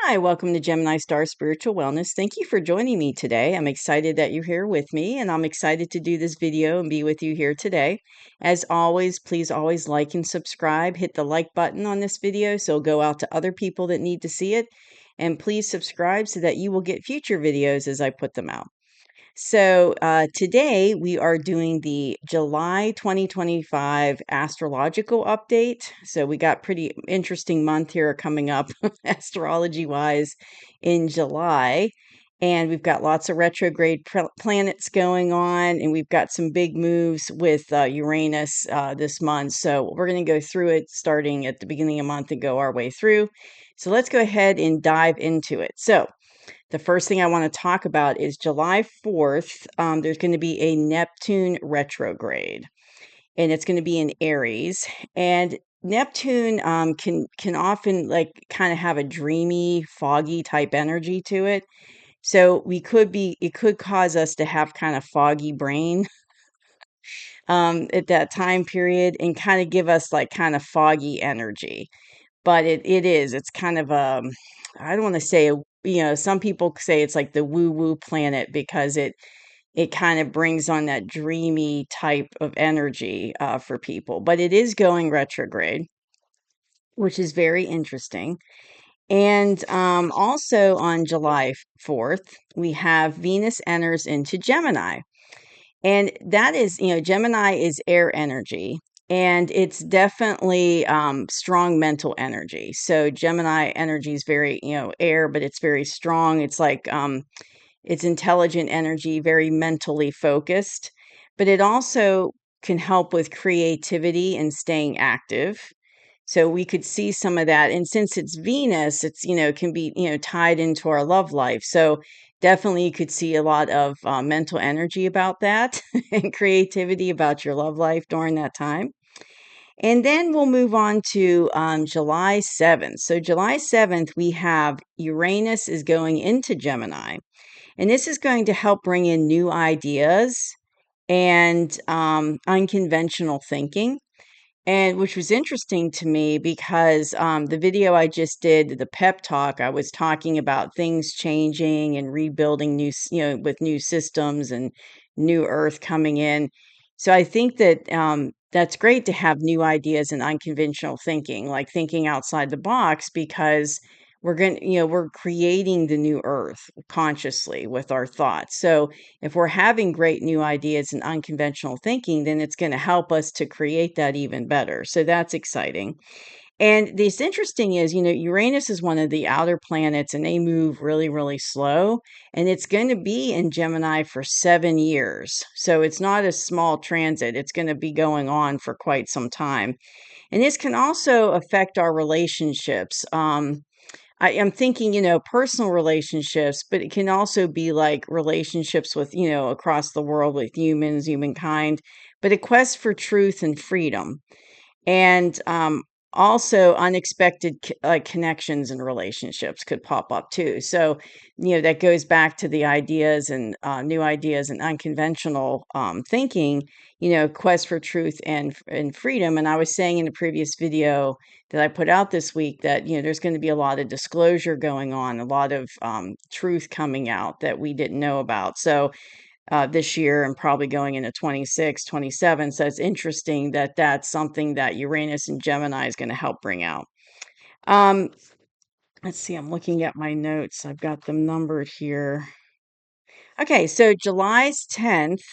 Hi, welcome to Gemini Star Spiritual Wellness. Thank you for joining me today. I'm excited that you're here with me, and I'm excited to do this video and be with you here today. As always, please always like and subscribe. Hit the like button on this video so it'll go out to other people that need to see it. And please subscribe so that you will get future videos as I put them out. So today we are doing the July 2025 astrological update. So we got pretty interesting month here coming up astrology wise in July. And we've got lots of retrograde planets going on, and we've got some big moves with Uranus this month. So we're going to go through it starting at the beginning of the month and go our way through. So let's go ahead and dive into it. So the first thing I want to talk about is July 4th. There's going to be a Neptune retrograde, and it's going to be in Aries. And Neptune can often like kind of have a dreamy, foggy type energy to it. So it could cause us to have kind of foggy brain at that time period and kind of give us like kind of foggy energy. But it's kind of I don't want to say some people say it's like the woo woo planet because it kind of brings on that dreamy type of energy for people. But it is going retrograde, which is very interesting. And also on July 4th, we have Venus enters into Gemini. And that is, Gemini is air energy, and it's definitely strong mental energy. So Gemini energy is very, air, but it's very strong. It's like it's intelligent energy, very mentally focused, but it also can help with creativity and staying active. So we could see some of that. And since it's Venus, it's, can be, tied into our love life. So definitely you could see a lot of mental energy about that and creativity about your love life during that time. And then we'll move on to July 7th. So July 7th, we have Uranus is going into Gemini. And this is going to help bring in new ideas and unconventional thinking. And which was interesting to me because the video I just did, the pep talk, I was talking about things changing and rebuilding with new systems and new earth coming in. So I think that that's great to have new ideas and unconventional thinking, like thinking outside the box, because we're creating the new earth consciously with our thoughts. So if we're having great new ideas and unconventional thinking, then it's going to help us to create that even better. So that's exciting. And this interesting is, Uranus is one of the outer planets and they move really, really slow. And it's going to be in Gemini for 7 years. So it's not a small transit. It's going to be going on for quite some time. And this can also affect our relationships. I am thinking, personal relationships, but it can also be like relationships with, across the world with humans, humankind, but a quest for truth and freedom. And also unexpected like connections and relationships could pop up too. So, that goes back to the ideas and new ideas and unconventional thinking, quest for truth and freedom. And I was saying in a previous video that I put out this week that, there's going to be a lot of disclosure going on, a lot of truth coming out that we didn't know about. So, this year and probably going into 26, 27. So it's interesting that that's something that Uranus and Gemini is going to help bring out. Um, let's see, I'm looking at my notes. I've got them numbered here. Okay, so July 10th,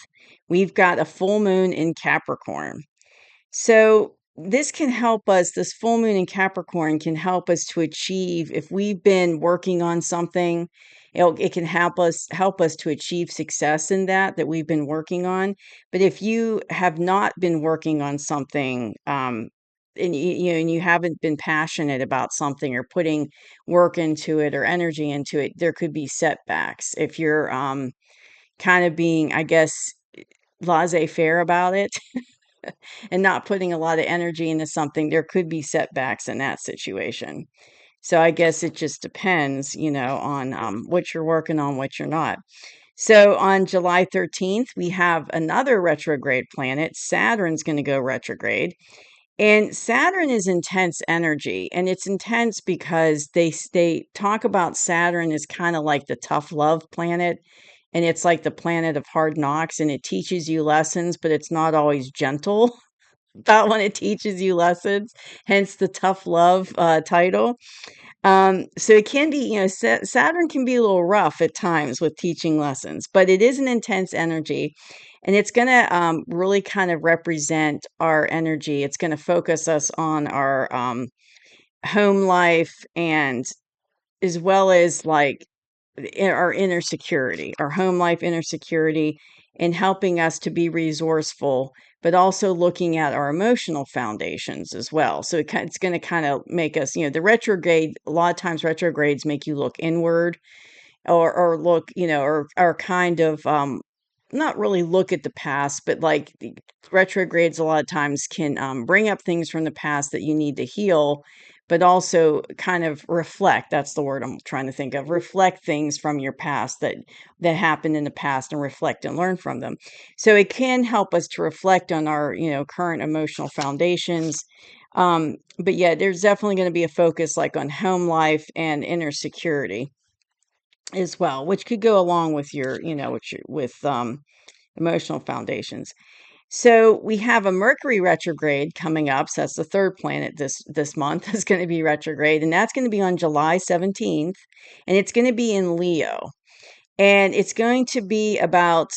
we've got a full moon in Capricorn. So this can help us, this full moon in Capricorn can help us to achieve, if we've been working on something, it can help us to achieve success in that we've been working on. But if you have not been working on something, and and you haven't been passionate about something or putting work into it or energy into it, there could be setbacks. If you're kind of being, I guess, laissez-faire about it, and not putting a lot of energy into something, there could be setbacks in that situation. So I guess it just depends, on what you're working on, what you're not. So on July 13th, we have another retrograde planet. Saturn's going to go retrograde. And Saturn is intense energy, and it's intense because they talk about Saturn as kind of like the tough love planet, and it's like the planet of hard knocks, and it teaches you lessons, but it's not always gentle about when it teaches you lessons, hence the tough love title. So it can be, Saturn can be a little rough at times with teaching lessons, but it is an intense energy. And it's going to really kind of represent our energy. It's going to focus us on our home life, and as well as like our inner security, our home life inner security, and helping us to be resourceful, but also looking at our emotional foundations as well. So it's going to kind of make us, the retrograde, a lot of times retrogrades make you look inward, or look, or kind of not really look at the past, but like the retrogrades a lot of times can bring up things from the past that you need to heal, but also kind of reflect. That's the word I'm trying to think of. Reflect things from your past that happened in the past, and reflect and learn from them. So it can help us to reflect on our, current emotional foundations. But yeah, there's definitely going to be a focus like on home life and inner security as well, which could go along with your, with emotional foundations. So we have a Mercury retrograde coming up. So that's the third planet this month is going to be retrograde, and that's going to be on July 17th, and it's going to be in Leo. And it's going to be about,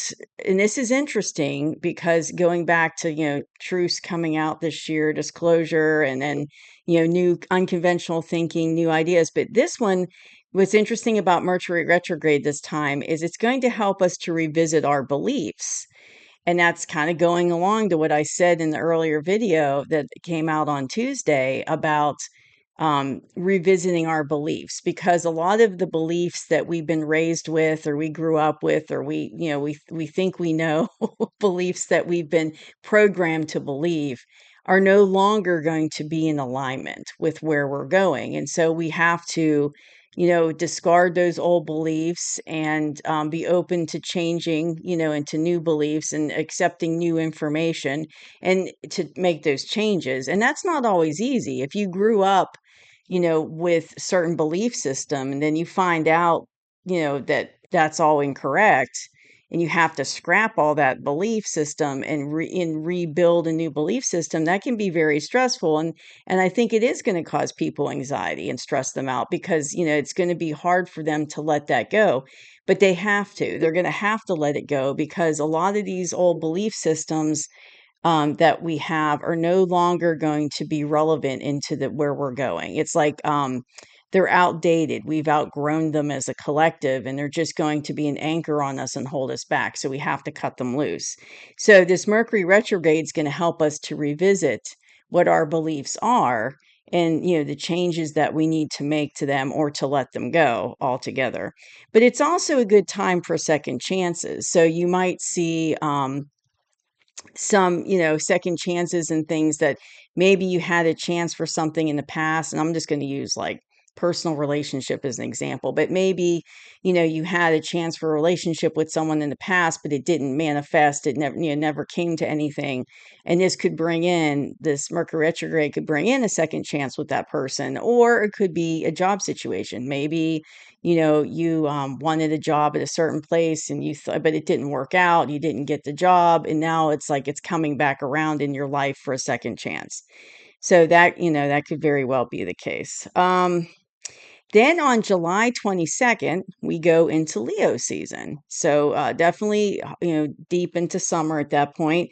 and this is interesting because going back to, truce coming out this year, disclosure, and then, new unconventional thinking, new ideas. But this one, what's interesting about Mercury retrograde this time is it's going to help us to revisit our beliefs. And that's kind of going along to what I said in the earlier video that came out on Tuesday about revisiting our beliefs, because a lot of the beliefs that we've been raised with, or we grew up with, or we think we know, beliefs that we've been programmed to believe, are no longer going to be in alignment with where we're going. And so we have to, discard those old beliefs, and be open to changing, into new beliefs and accepting new information, and to make those changes. And that's not always easy. If you grew up, with certain belief system, and then you find out, that that's all incorrect, and you have to scrap all that belief system and rebuild a new belief system, that can be very stressful. And I think it is going to cause people anxiety and stress them out, because, it's going to be hard for them to let that go. But they have to. They're going to have to let it go, because a lot of these old belief systems that we have are no longer going to be relevant into where we're going. It's like they're outdated. We've outgrown them as a collective, and they're just going to be an anchor on us and hold us back. So we have to cut them loose. So this Mercury retrograde is going to help us to revisit what our beliefs are, and the changes that we need to make to them, or to let them go altogether. But it's also a good time for second chances. So you might see some, second chances and things that maybe you had a chance for something in the past. And I'm just going to use like personal relationship as an example, but maybe, you had a chance for a relationship with someone in the past, but it didn't manifest. It never, never came to anything. And this Mercury retrograde could bring in a second chance with that person. Or it could be a job situation. Maybe, you wanted a job at a certain place, and you thought, but it didn't work out. You didn't get the job. And now it's like it's coming back around in your life for a second chance. So that, that could very well be the case. Then on July 22nd, we go into Leo season. So definitely, deep into summer at that point.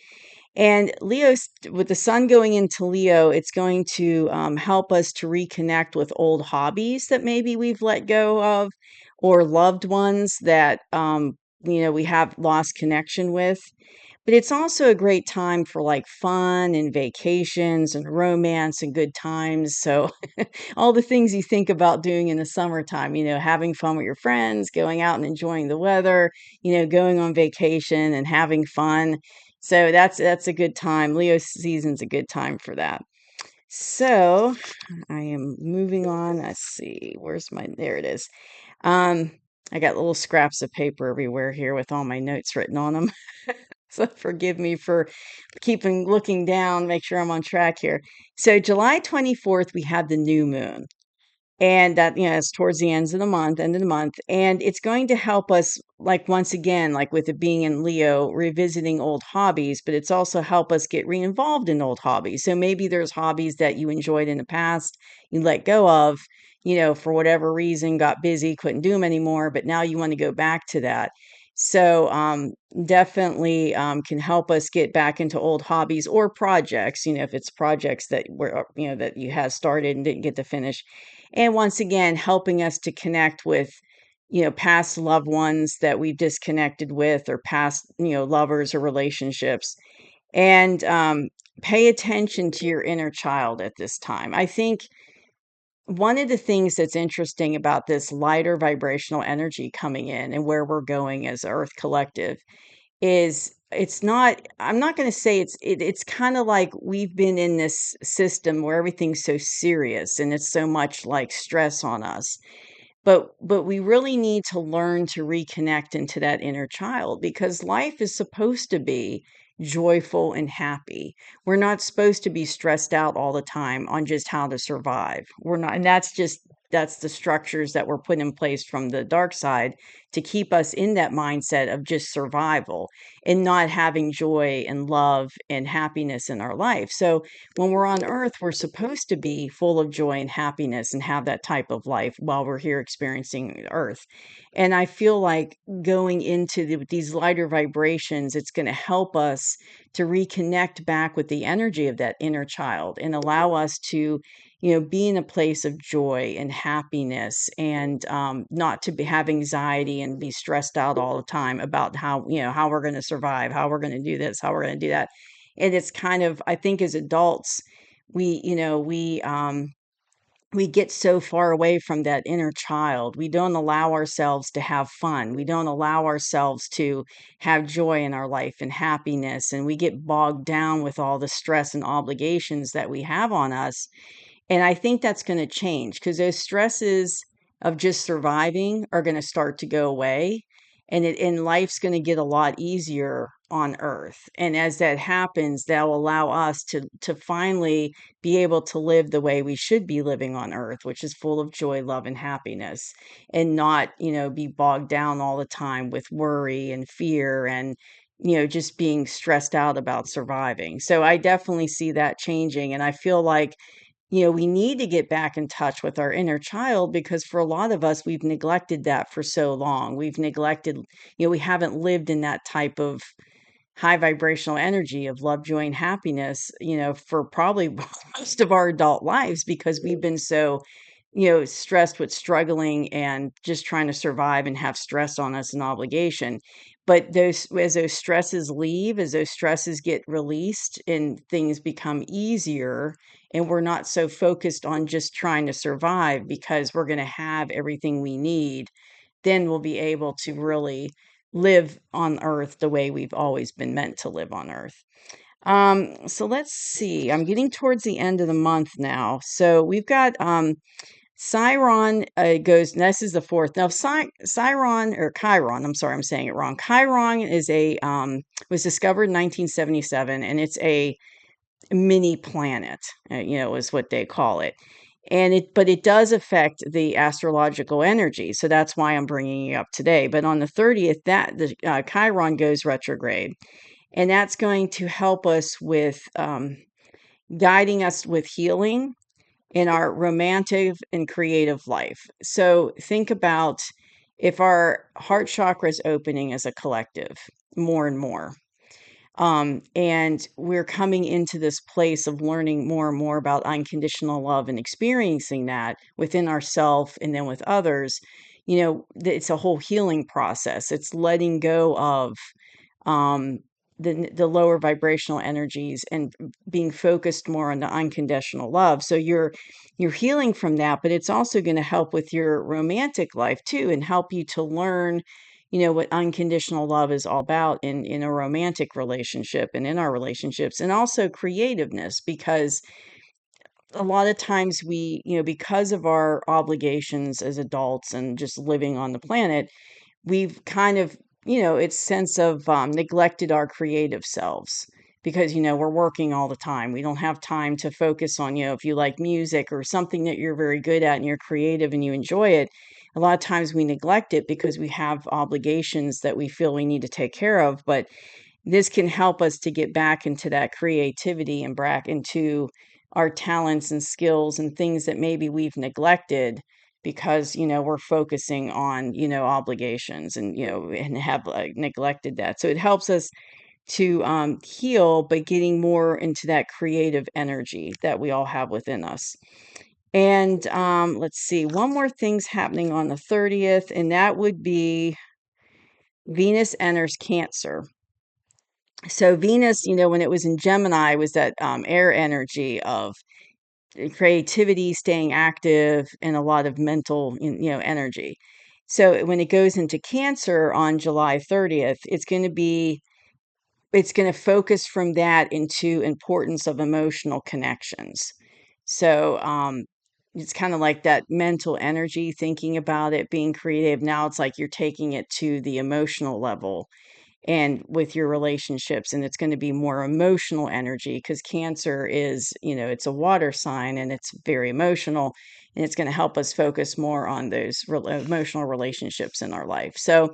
And with the sun going into Leo, it's going to help us to reconnect with old hobbies that maybe we've let go of, or loved ones that, we have lost connection with. But it's also a great time for like fun and vacations and romance and good times. So all the things you think about doing in the summertime, having fun with your friends, going out and enjoying the weather, going on vacation and having fun. So that's a good time. Leo season's a good time for that. So I am moving on. Let's see, there it is. Um, I got little scraps of paper everywhere here with all my notes written on them. So forgive me for keeping looking down, make sure I'm on track here. So July 24th, we have the new moon. And that, it's towards the end of the month. And it's going to help us, like, once again, like with it being in Leo, revisiting old hobbies, but it's also help us get re-involved in old hobbies. So maybe there's hobbies that you enjoyed in the past, you let go of, for whatever reason, got busy, couldn't do them anymore, but now you want to go back to that. So definitely can help us get back into old hobbies or projects, if it's projects that were, that you had started and didn't get to finish, and once again helping us to connect with past loved ones that we've disconnected with, or past lovers or relationships, and pay attention to your inner child at this time. I think one of the things that's interesting about this lighter vibrational energy coming in and where we're going as Earth Collective is, it's not, I'm not going to say it's kind of like we've been in this system where everything's so serious and it's so much like stress on us, but we really need to learn to reconnect into that inner child, because life is supposed to be joyful and happy. We're not supposed to be stressed out all the time on just how to survive. We're not, and that's the structures that were put in place from the dark side to keep us in that mindset of just survival and not having joy and love and happiness in our life. So when we're on earth, we're supposed to be full of joy and happiness and have that type of life while we're here experiencing earth. And I feel like going into these lighter vibrations, it's going to help us to reconnect back with the energy of that inner child and allow us to, be in a place of joy and happiness, and not to have anxiety and be stressed out all the time about how we're going to survive, how we're going to do this, how we're going to do that. And it's kind of, I think as adults, we, we get so far away from that inner child. We don't allow ourselves to have fun. We don't allow ourselves to have joy in our life and happiness. And we get bogged down with all the stress and obligations that we have on us. And I think that's going to change, because those stresses of just surviving are going to start to go away, and life's going to get a lot easier on earth. And as that happens, that'll allow us to finally be able to live the way we should be living on earth, which is full of joy, love, and happiness, and not, be bogged down all the time with worry and fear, and just being stressed out about surviving. So I definitely see that changing, and I feel like we need to get back in touch with our inner child, because for a lot of us, we've neglected that for so long. We've neglected, we haven't lived in that type of high vibrational energy of love, joy, and happiness, for probably most of our adult lives, because we've been so, stressed with struggling and just trying to survive and have stress on us and obligation. But as those stresses leave, as those stresses get released and things become easier, and we're not so focused on just trying to survive because we're going to have everything we need, then we'll be able to really live on earth the way we've always been meant to live on earth. So let's see. I'm getting towards the end of the month now. So we've got Chiron goes, and this is the fourth. Now, Chiron, or Chiron, I'm sorry, I'm saying it wrong. Chiron is was discovered in 1977, and it's a mini planet, is what they call it. But it does affect the astrological energy. So that's why I'm bringing it up today. But on the 30th, the Chiron goes retrograde, and that's going to help us with guiding us with healing in our romantic and creative life. So think about, if our heart chakra is opening as a collective more and more, and we're coming into this place of learning more and more about unconditional love and experiencing that within ourselves and then with others. It's a whole healing process. It's letting go of um, the lower vibrational energies and being focused more on the unconditional love. So you're healing from that, but it's also going to help with your romantic life too, and help you to learn, what unconditional love is all about in a romantic relationship and in our relationships, and also creativeness, because a lot of times we, because of our obligations as adults and just living on the planet, we've kind of its sense of neglected our creative selves because, we're working all the time. We don't have time to focus on, if you like music or something that you're very good at and you're creative and you enjoy it. A lot of times we neglect it because we have obligations that we feel we need to take care of. But this can help us to get back into that creativity and back into our talents and skills and things that maybe we've neglected because we're focusing on obligations and and have neglected that. So it helps us to heal by getting more into that creative energy that we all have within us. And let's see, one more thing's happening on the 30th, and that would be Venus enters Cancer. So Venus, when it was in Gemini, was that air energy of creativity, staying active, and a lot of mental, energy. So when it goes into Cancer on July 30th, it's going to focus from that into importance of emotional connections. So it's kind of like that mental energy, thinking about it, being creative. Now it's like you're taking it to the emotional level and with your relationships, and it's going to be more emotional energy because Cancer is, it's a water sign and it's very emotional, and it's going to help us focus more on those emotional relationships in our life. So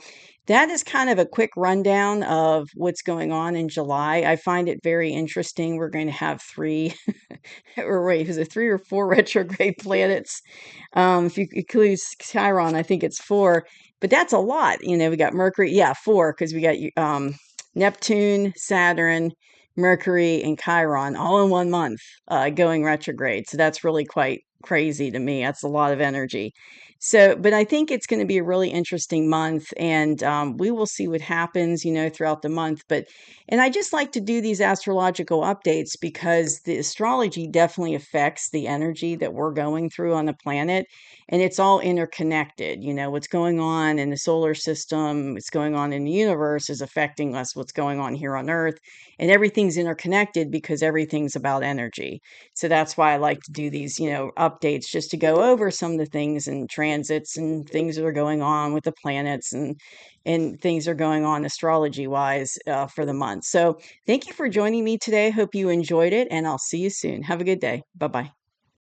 that is kind of a quick rundown of what's going on in July. I find it very interesting. We're going to have three or wait, is it three or four retrograde planets? If you include Chiron, I think it's four, but that's a lot. We got Mercury, yeah, four, because we got Neptune, Saturn, Mercury, and Chiron all in one month going retrograde. So that's really quite crazy to me. That's a lot of energy. So, but I think it's going to be a really interesting month, and we will see what happens, throughout the month. And I just like to do these astrological updates because the astrology definitely affects the energy that we're going through on the planet, and it's all interconnected. What's going on in the solar system, what's going on in the universe is affecting us, what's going on here on Earth, and everything's interconnected because everything's about energy. So that's why I like to do these, updates just to go over some of the things and transits and things that are going on with the planets and things are going on astrology wise for the month. So thank you for joining me today. Hope you enjoyed it, and I'll see you soon. Have a good day. Bye bye.